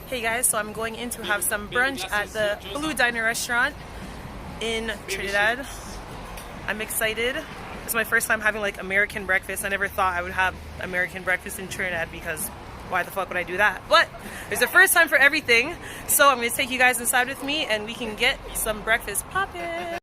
Hey guys, so I'm going in to have some brunch at the Blue Diner restaurant in Trinidad. I'm excited. It's my first time having like American breakfast. I never thought I would have American breakfast in Trinidad because why the fuck would I do that? But there's a first time for everything. So I'm going to take you guys inside with me and we can get some breakfast poppin'.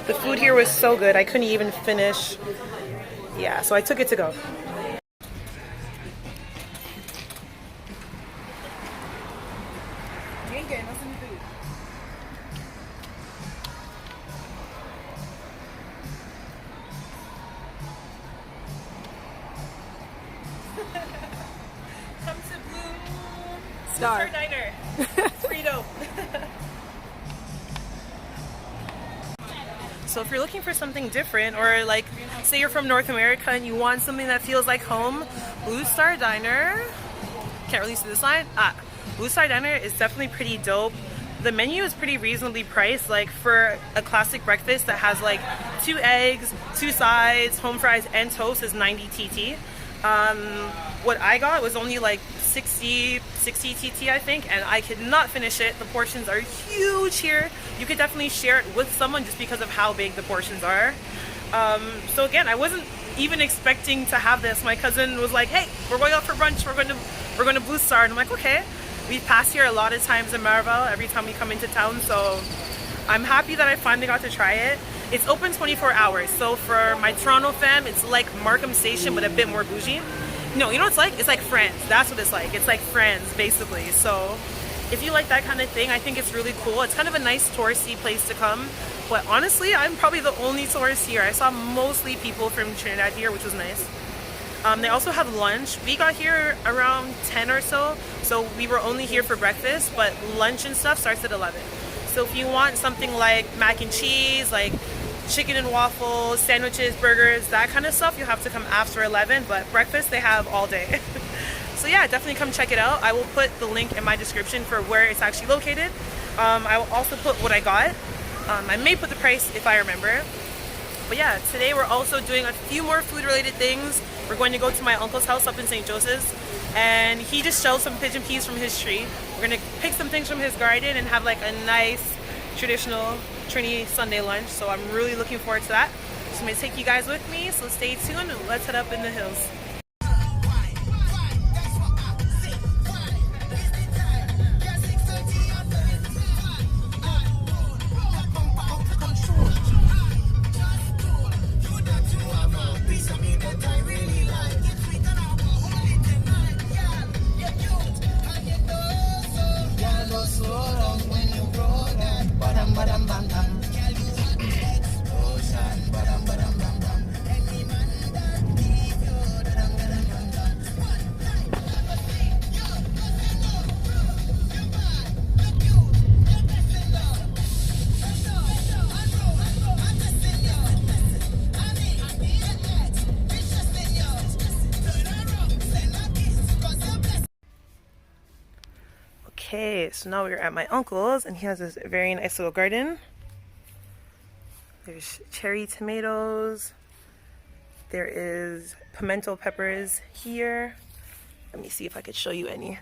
The food here was so good, I couldn't even finish. Yeah, so I took it to go. You ain't getting nothing to do. Come to Blue Star Diner. It's pretty dope. So if you're looking for something different, or like say you're from North America and you want something that feels like home, Blue Star Diner, can't really see the sign. Blue Star Diner is definitely pretty dope. The menu is pretty reasonably priced, like for a classic breakfast that has like 2 eggs, 2 sides, home fries, and toast is 90 TT. What I got was only like 60 TT, I think, and I could not finish it. The portions are huge here. You could definitely share it with someone just because of how big the portions are. So again, I wasn't even expecting to have this. My cousin was like, hey, we're going out for brunch, we're going to Blue Star, and I'm like, okay. We've passed here a lot of times in Maraval every time we come into town, so I'm happy that I finally got to try it. It's open 24 hours, so for my Toronto fam, it's like Markham Station but a bit more bougie. No, you know what it's like? It's like Friends. That's what it's like. It's like Friends, basically. So if you like that kind of thing, I think it's really cool. It's kind of a nice touristy place to come. But honestly, I'm probably the only tourist here. I saw mostly people from Trinidad here, which was nice. They also have lunch. We got here around 10 or so we were only here for breakfast, but lunch and stuff starts at 11. So if you want something like mac and cheese, like chicken and waffles, sandwiches, burgers, that kind of stuff, you have to come after 11, but breakfast they have all day. So yeah, definitely come check it out. I will put the link in my description for where it's actually located. I will also put what I got. I may put the price if I remember. But yeah, today we're also doing a few more food related things. We're going to go to my uncle's house up in St. Joseph's, and he just shelled some pigeon peas from his tree. We're gonna pick some things from his garden and have like a nice traditional Trini Sunday lunch, so I'm really looking forward to that. So I'm gonna take you guys with me, so stay tuned and let's head up in the hills. Okay, so now we're at my uncle's and he has this very nice little garden. There's cherry tomatoes. There is Pimentel Peppers here. Let me see if I could show you any.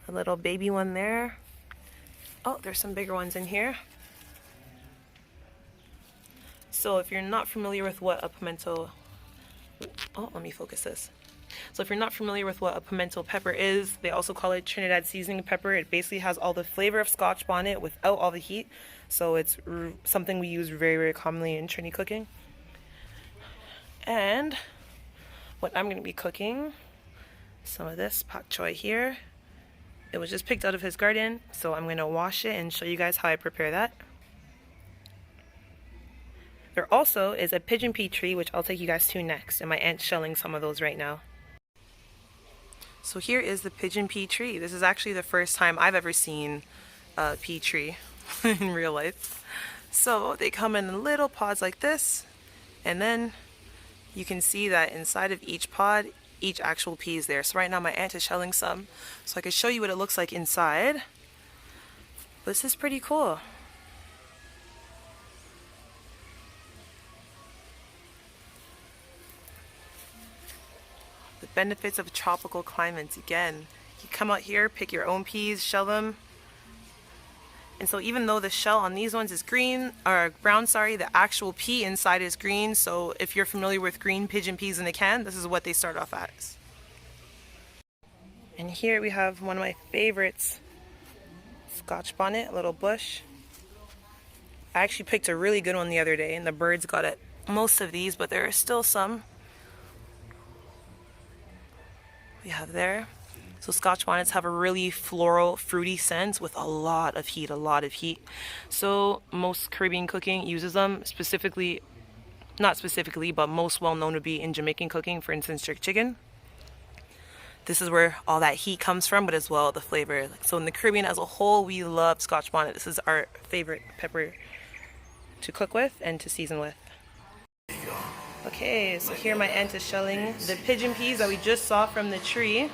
A little baby one there. Oh, there's some bigger ones in here. So if you're not familiar with what a pimento, oh, let me focus this. So if you're not familiar with what a pimentel pepper is, they also call it Trinidad seasoning pepper. It basically has all the flavor of Scotch bonnet without all the heat. So it's something we use very, very commonly in Trini cooking. And what I'm going to be cooking, some of this Pok Choy here. It was just picked out of his garden, so I'm going to wash it and show you guys how I prepare that. There also is a pigeon pea tree, which I'll take you guys to next, and my aunt's shelling some of those right now. So here is the pigeon pea tree. This is actually the first time I've ever seen a pea tree in real life. So they come in little pods like this, and then you can see that inside of each pod, each actual pea is there. So right now my aunt is shelling some, so I can show you what it looks like inside. This is pretty cool. The benefits of tropical climates. Again, you come out here, pick your own peas, shell them. And so even though the shell on these ones is green, or brown, sorry, the actual pea inside is green. So if you're familiar with green pigeon peas in a can, this is what they start off as. And here we have one of my favorites, Scotch bonnet, a little bush. I actually picked a really good one the other day, and the birds got at most of these, but there are still some. We have there. So Scotch bonnets have a really floral, fruity scent with a lot of heat, So most Caribbean cooking uses them, specifically, not specifically, but most well known to be in Jamaican cooking, for instance, jerk chicken. This is where all that heat comes from, but as well the flavor. So in the Caribbean as a whole, we love Scotch bonnet. This is our favorite pepper to cook with and to season with. Okay, so here my aunt is shelling the pigeon peas that we just saw from the tree.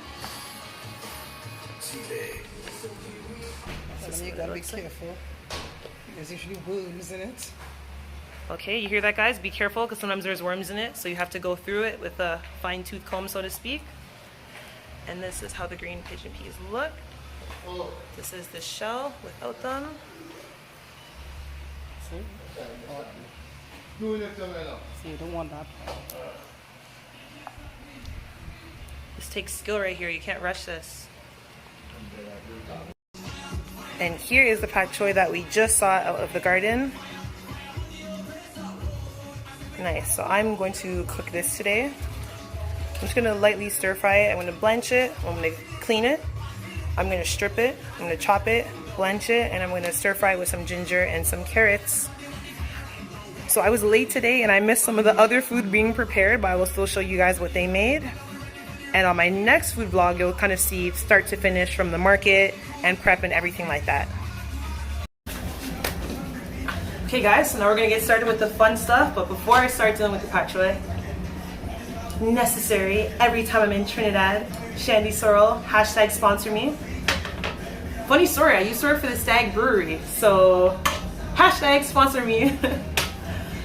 You gotta be careful. There's usually worms in it. Okay, you hear that, guys? Be careful, because sometimes there's worms in it, so you have to go through it with a fine-tooth comb, so to speak. And this is how the green pigeon peas look. This is the shell without them. See? So you don't want that. This takes skill right here. You can't rush this. And here is the Pok Choy that we just saw out of the garden. Nice. So I'm going to cook this today. I'm just going to lightly stir fry it. I'm going to blanch it. I'm going to clean it. I'm going to strip it. I'm going to chop it, blanch it, and I'm going to stir fry it with some ginger and some carrots. So I was late today and I missed some of the other food being prepared, but I will still show you guys what they made. And on my next food vlog, you'll kind of see start to finish from the market and prep and everything like that. Okay guys, so now we're gonna get started with the fun stuff, but before I start dealing with the Pok Choy, necessary every time I'm in Trinidad, Shandy Sorrel, hashtag sponsor me. Funny story, I used to work for the Stag Brewery, so hashtag sponsor me.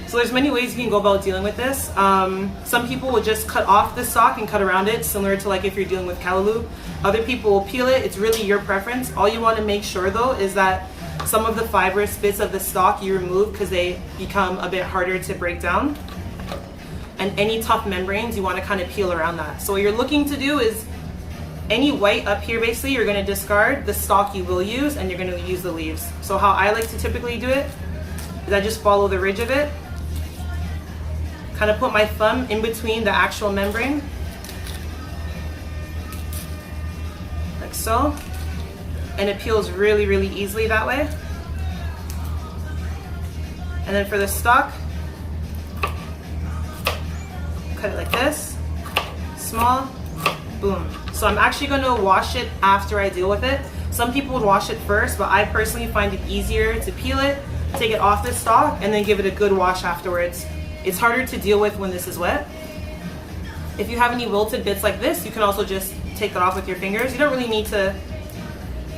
So there's many ways you can go about dealing with this. Some people will just cut off the stalk and cut around it, similar to like if you're dealing with callaloo. Other people will peel it. It's really your preference. All you want to make sure though is that some of the fibrous bits of the stalk you remove, because they become a bit harder to break down. And any tough membranes, you want to kind of peel around that. So what you're looking to do is any white up here, basically, you're going to discard. The stalk you will use, and you're going to use the leaves. So how I like to typically do it is I just follow the ridge of it. Kind of put my thumb in between the actual membrane, like so, and it peels really, really easily that way. And then for the stalk, cut it like this, small, boom. So I'm actually going to wash it after I deal with it. Some people would wash it first, but I personally find it easier to peel it, take it off the stalk, and then give it a good wash afterwards. It's harder to deal with when this is wet. If you have any wilted bits like this, you can also just take that off with your fingers. You don't really need to,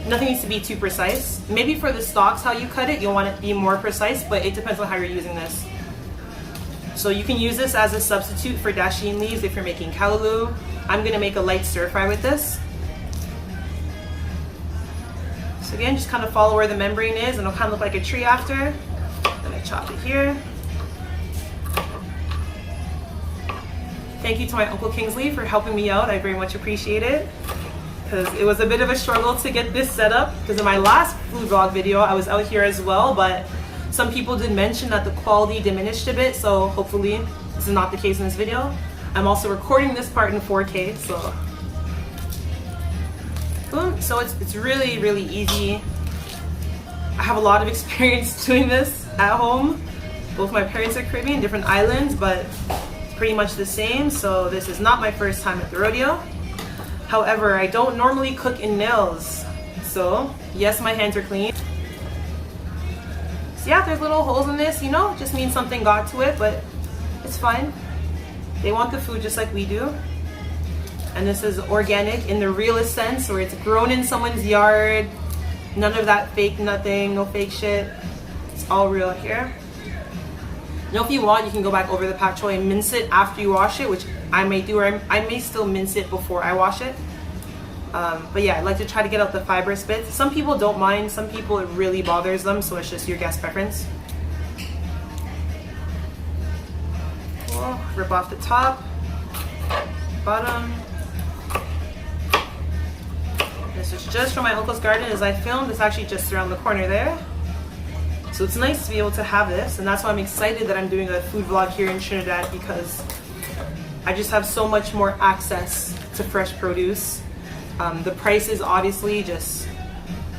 nothing needs to be too precise. Maybe for the stalks, how you cut it, you'll want it to be more precise, but it depends on how you're using this. So you can use this as a substitute for dasheen leaves if you're making callaloo. I'm gonna make a light stir fry with this. So again, just kind of follow where the membrane is and it'll kind of look like a tree after. Then I chop it here. Thank you to my Uncle Kingsley for helping me out. I very much appreciate it, because it was a bit of a struggle to get this set up, because in my last food vlog video I was out here as well, but some people did mention that the quality diminished a bit, so hopefully this is not the case in this video. I'm also recording this part in 4K, so boom. So it's really, really easy. I have a lot of experience doing this at home. Both my parents are Caribbean, different islands, but it's pretty much the same, so this is not my first time at the rodeo. However, I don't normally cook in nails, so yes, my hands are clean. So yeah, there's little holes in this, you know, just means something got to it, but it's fine. They want the food just like we do. And this is organic in the realest sense, where it's grown in someone's yard. None of that fake nothing, no fake shit. It's all real here. Now if you want, you can go back over the Pok Choy and mince it after you wash it, which I may do, or I may still mince it before I wash it. But yeah, I like to try to get out the fibrous bits. Some people don't mind, some people it really bothers them, so it's just your guest preference. Cool. Rip off the top, bottom. This is just from my uncle's garden. As I filmed, it's actually just around the corner there. So it's nice to be able to have this, and that's why I'm excited that I'm doing a food vlog here in Trinidad, because I just have so much more access to fresh produce. The price is obviously just,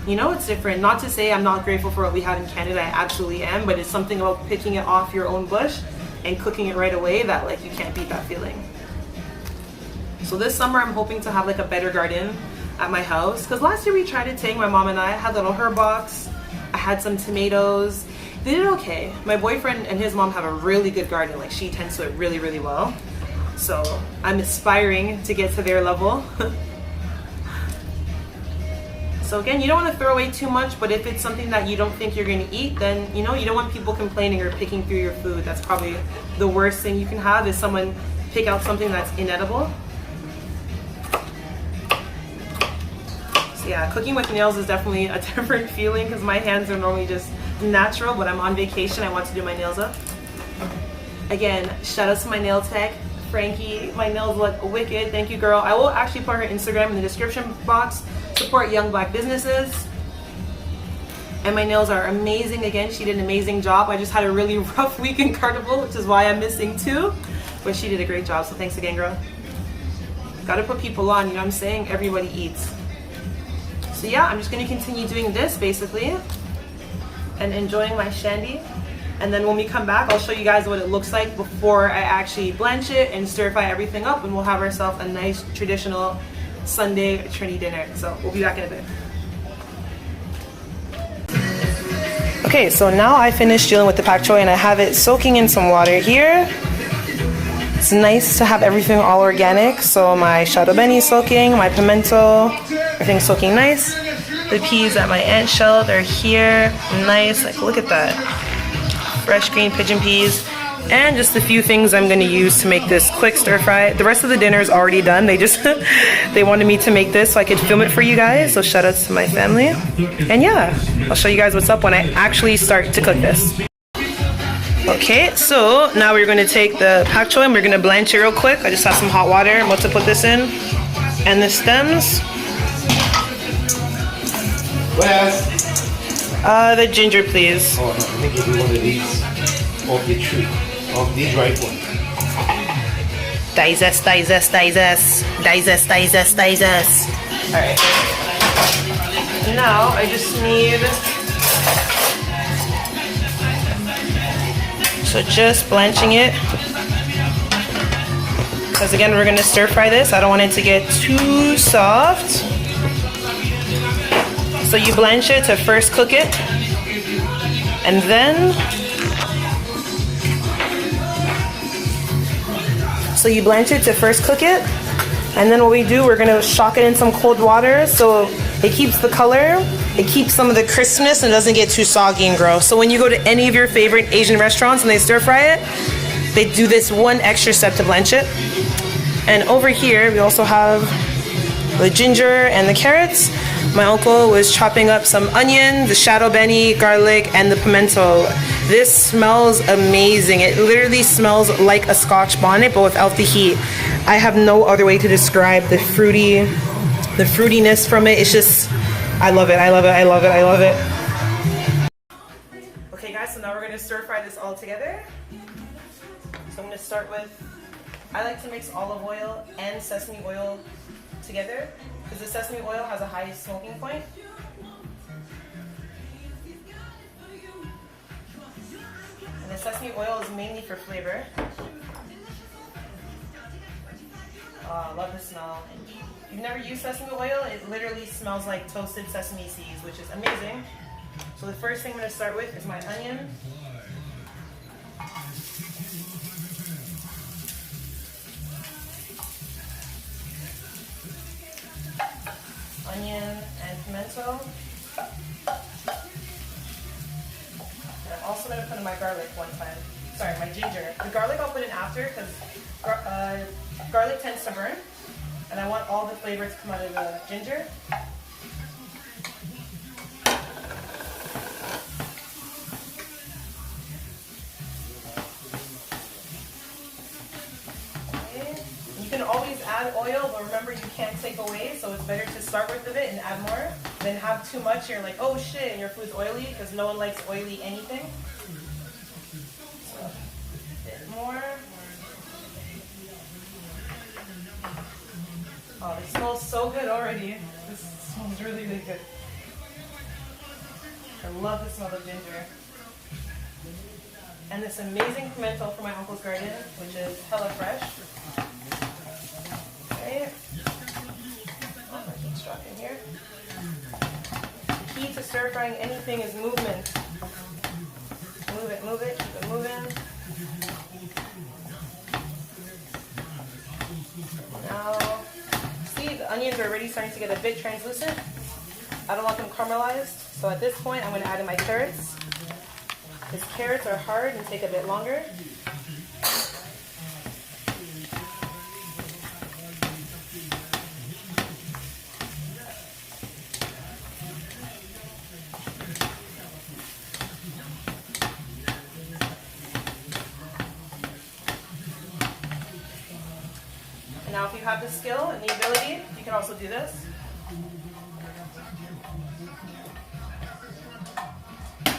you know, it's different. Not to say I'm not grateful for what we have in Canada, I absolutely am, but it's something about picking it off your own bush and cooking it right away that, like, you can't beat that feeling. So this summer I'm hoping to have like a better garden at my house, because last year we tried to take, my mom and I had a little herb box. I had some tomatoes. They did okay. My boyfriend and his mom have a really good garden. Like, she tends to it really, really well. So I'm aspiring to get to their level. So again, you don't want to throw away too much, but if it's something that you don't think you're going to eat, then, you know, you don't want people complaining or picking through your food. That's probably the worst thing you can have, is someone pick out something that's inedible. So yeah, cooking with nails is definitely a different feeling, because my hands are normally just natural, but I'm on vacation, I want to do my nails up. Again, shout out to my nail tech, Frankie. My nails look wicked. Thank you, girl. I will actually put her Instagram in the description box. Support young black businesses. And my nails are amazing. Again, she did an amazing job. I just had a really rough week in Carnival, which is why I'm missing too, but she did a great job, so thanks again, girl. Gotta put people on, you know what I'm saying? Everybody eats. So yeah, I'm just gonna continue doing this basically and enjoying my shandy. And then when we come back, I'll show you guys what it looks like before I actually blanch it and stir fry everything up, and we'll have ourselves a nice traditional Sunday Trini dinner. So we'll be back in a bit. Okay, so now I finished dealing with the Pok Choy and I have it soaking in some water here. It's nice to have everything all organic. So my shadow benny soaking, my pimento, everything's soaking nice. The peas that my aunt shelled are here, nice. Like, look at that, fresh green pigeon peas. And just a few things I'm gonna use to make this quick stir fry. The rest of the dinner is already done. They just they wanted me to make this so I could film it for you guys. So shout outs to my family. And yeah, I'll show you guys what's up when I actually start to cook this. Okay, so now we're gonna take the Pok Choy and we're gonna blanch it real quick. I just have some hot water. I'm about to put this in. And the stems. The ginger, please. Oh, no, let me give you one of these of the tree, of the dried one. Digest. Alright. Now I just need, so just blanching it, because again we're going to stir fry this. I don't want it to get too soft. So you blanch it to first cook it, and then what we do, we're gonna shock it in some cold water so it keeps the color, it keeps some of the crispness, and it doesn't get too soggy and gross. So when you go to any of your favorite Asian restaurants and they stir fry it, they do this one extra step to blanch it. And over here we also have the ginger and the carrots. My uncle was chopping up some onion, the shadow benny, garlic, and the pimento. This smells amazing. It literally smells like a Scotch bonnet, but without the heat. I have no other way to describe the fruitiness from it. It's just, I love it, I love it, I love it, I love it. Okay guys, so now we're gonna stir fry this all together. So I'm gonna start with, I like to mix olive oil and sesame oil together because the sesame oil has a high smoking point. And the sesame oil is mainly for flavor. Oh, I love the smell. If you've never used sesame oil, it literally smells like toasted sesame seeds, which is amazing. So the first thing I'm going to start with is my onion. Onion and pimento. And I'm also going to put in my garlic one time. Sorry, my ginger. The garlic I'll put in after because garlic tends to burn. And I want all the flavor to come out of the ginger. You can always add oil, but remember you can't take away, so it's better to start with a bit and add more than have too much and you're like, oh shit, and your food's oily, because no one likes oily anything. So, a bit more. Oh, this smells so good already. This smells really, really good. I love the smell of ginger. And this amazing pimento from my uncle's garden, which is hella fresh. Okay. Oh, my heat's dropping here. The key to stir frying anything is movement. Move it, keep it moving. Now, see, the onions are already starting to get a bit translucent. I don't want them caramelized, so at this point I'm going to add in my carrots. Because carrots are hard and take a bit longer. And now if you have the skill and the ability, you can also do this.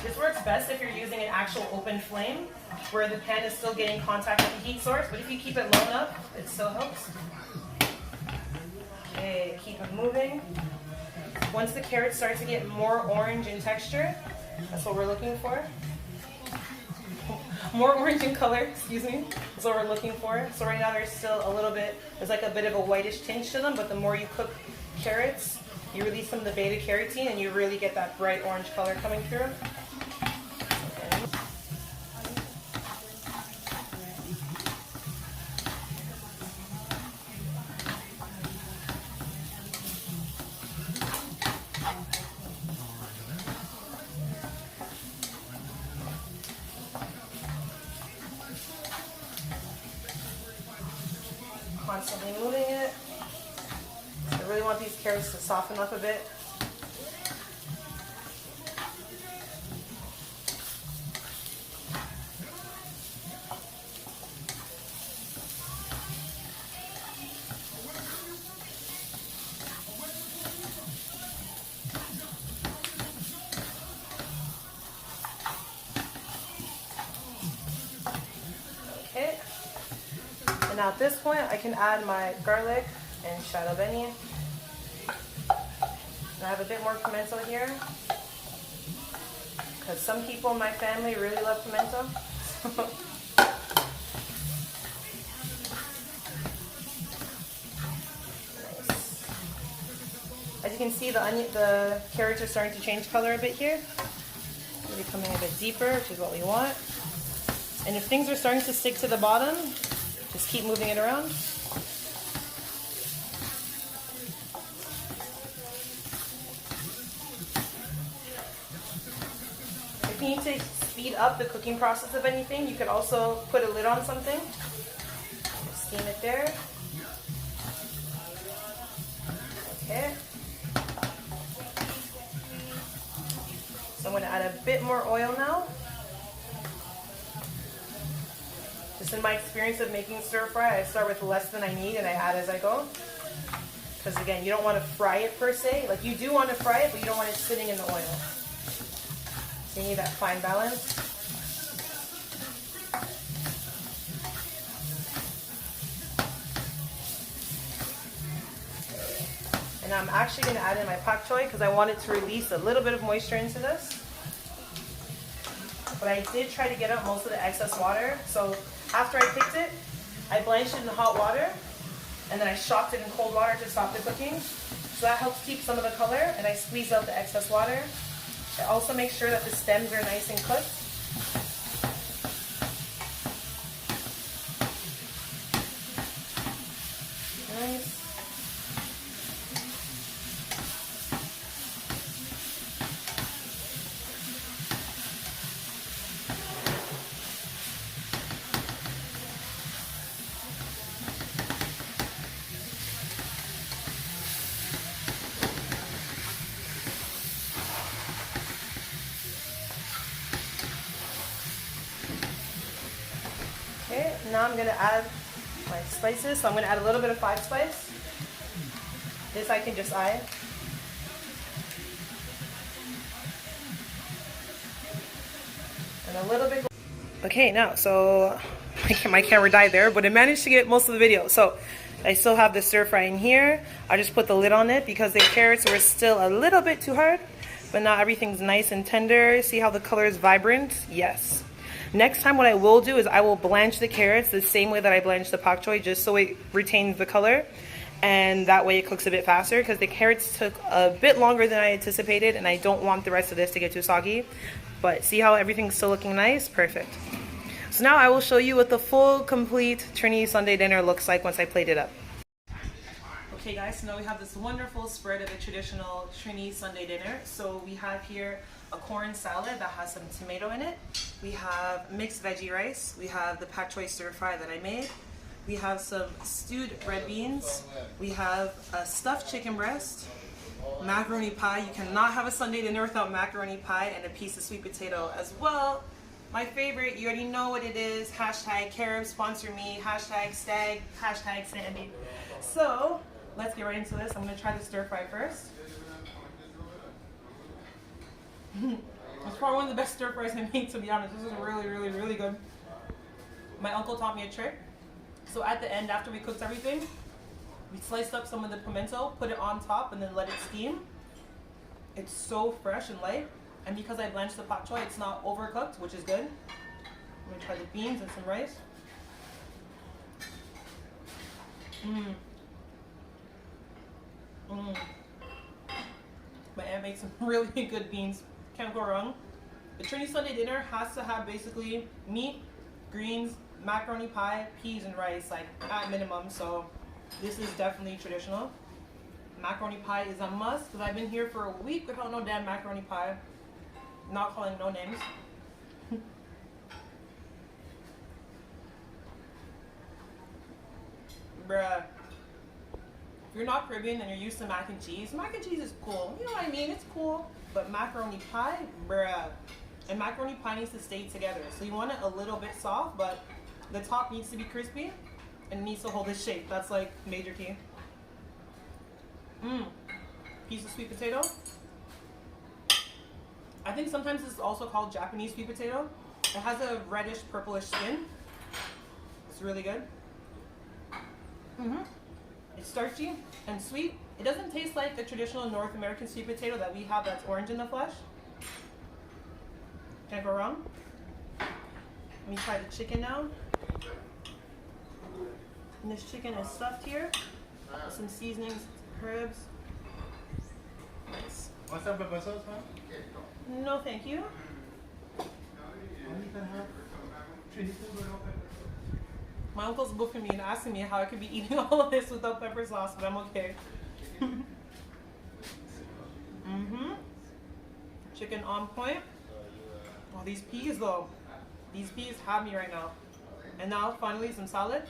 This works best if you're using an actual open flame where the pan is still getting contact with the heat source, but if you keep it low enough, it still helps. Okay, keep it moving. Once the carrots start to get more orange in texture, that's what we're looking for. More orange in color, excuse me, is what we're looking for. So right now there's still a little bit, there's like a bit of a whitish tinge to them, but the more you cook carrots, you release some of the beta carotene and you really get that bright orange color coming through. Constantly moving it. I really want these carrots to soften up a bit. Okay. And now at this point, I can add my garlic and shadow beni. And I have a bit more pimento here, because some people in my family really love pimento. Nice. As you can see, the carrots are starting to change color a bit here. They're becoming a bit deeper, which is what we want. And if things are starting to stick to the bottom, just keep moving it around. If you need to speed up the cooking process of anything, you could also put a lid on something. Steam it there. Okay. So I'm going to add a bit more oil now. Just in my experience of making stir fry, I start with less than I need and I add as I go. Because again, you don't want to fry it per se. Like you do want to fry it, but you don't want it sitting in the oil. So you need that fine balance. And I'm actually going to add in my Pok Choy because I want it to release a little bit of moisture into this. But I did try to get out most of the excess water. So after I picked it, I blanched it in hot water and then I shocked it in cold water to stop the cooking. So that helps keep some of the color, and I squeeze out the excess water. I also make sure that the stems are nice and cooked. Nice. Okay, now I'm going to add my spices. So I'm going to add a little bit of 5 spice. This I can just add. And a little bit. Okay, now, so my camera died there, but I managed to get most of the video. So I still have the stir fry in here. I just put the lid on it because the carrots were still a little bit too hard. But now everything's nice and tender. See how the color is vibrant? Yes. Next time what I will do is I will blanch the carrots the same way that I blanch the Pok Choy, just so it retains the color. And that way it cooks a bit faster, because the carrots took a bit longer than I anticipated and I don't want the rest of this to get too soggy. But see how everything's still looking nice? Perfect. So now I will show you what the full, complete Trini Sunday dinner looks like once I plate it up. Okay guys, so now we have this wonderful spread of a traditional Trini Sunday dinner. So we have here a corn salad that has some tomato in it. We have mixed veggie rice. We have the Pok Choy stir fry that I made. We have some stewed red beans. We have a stuffed chicken breast, macaroni pie. You cannot have a Sunday dinner without macaroni pie, and a piece of sweet potato as well. My favorite, you already know what it is. Hashtag Carib, sponsor me. Hashtag Stag, hashtag Sandy. So let's get right into this. I'm gonna try the stir fry first. It's probably one of the best stir fries I made, to be honest. This is really, really, really good. My uncle taught me a trick. So at the end, after we cooked everything, we sliced up some of the pimentel, put it on top, and then let it steam. It's so fresh and light. And because I blanched the Pok Choy, it's not overcooked, which is good. I'm gonna try the beans and some rice. My aunt makes some really good beans. Can't go wrong. The Trini Sunday dinner has to have basically meat, greens, macaroni pie, peas, and rice, like at minimum. So this is definitely traditional. Macaroni pie is a must, because I've been here for a week without no damn macaroni pie. Not calling no names. Bruh. If you're not Caribbean and you're used to mac and cheese is cool. You know what I mean? It's cool. But macaroni pie, bruh. And macaroni pie needs to stay together. So you want it a little bit soft, but the top needs to be crispy and it needs to hold its shape. That's like major key. Piece of sweet potato. I think sometimes this is also called Japanese sweet potato. It has a reddish purplish skin. It's really good. It's starchy and sweet. It doesn't taste like the traditional North American sweet potato that we have that's orange in the flesh. Can't go wrong. Let me try the chicken now. And this chicken is stuffed here with some seasonings, herbs. Nice. Want some pepper sauce, man? No, thank you. My uncle's booking me and asking me how I could be eating all of this without pepper sauce, but I'm okay. Chicken on point. Oh, these peas though. These peas have me right now. And now finally some salad.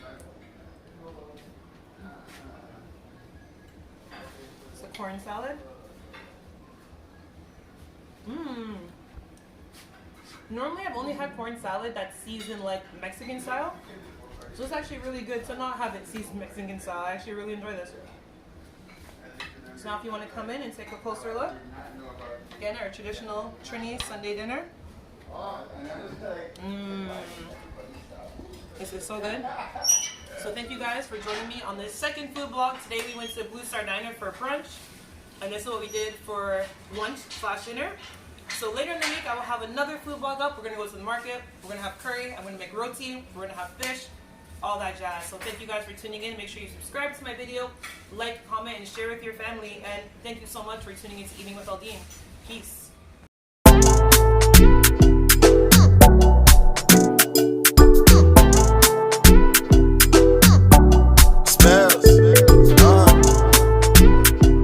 It's a corn salad. Normally I've only had corn salad that's seasoned like Mexican style. So it's actually really good to not have it seasoned Mexican style. I actually really enjoy this. So now if you want to come in and take a closer look, again, our traditional Trini Sunday dinner. This is so good. So thank you guys for joining me on this second food vlog. Today we went to Blue Star Diner for brunch. And this is what we did for lunch/dinner. So later in the week I will have another food vlog up. We're going to go to the market. We're going to have curry. I'm going to make roti. We're going to have fish. All that jazz. So thank you guys for tuning in. Make sure you subscribe to my video, like, comment, and share with your family. And thank you so much for tuning in to Eating with Aldene. Peace.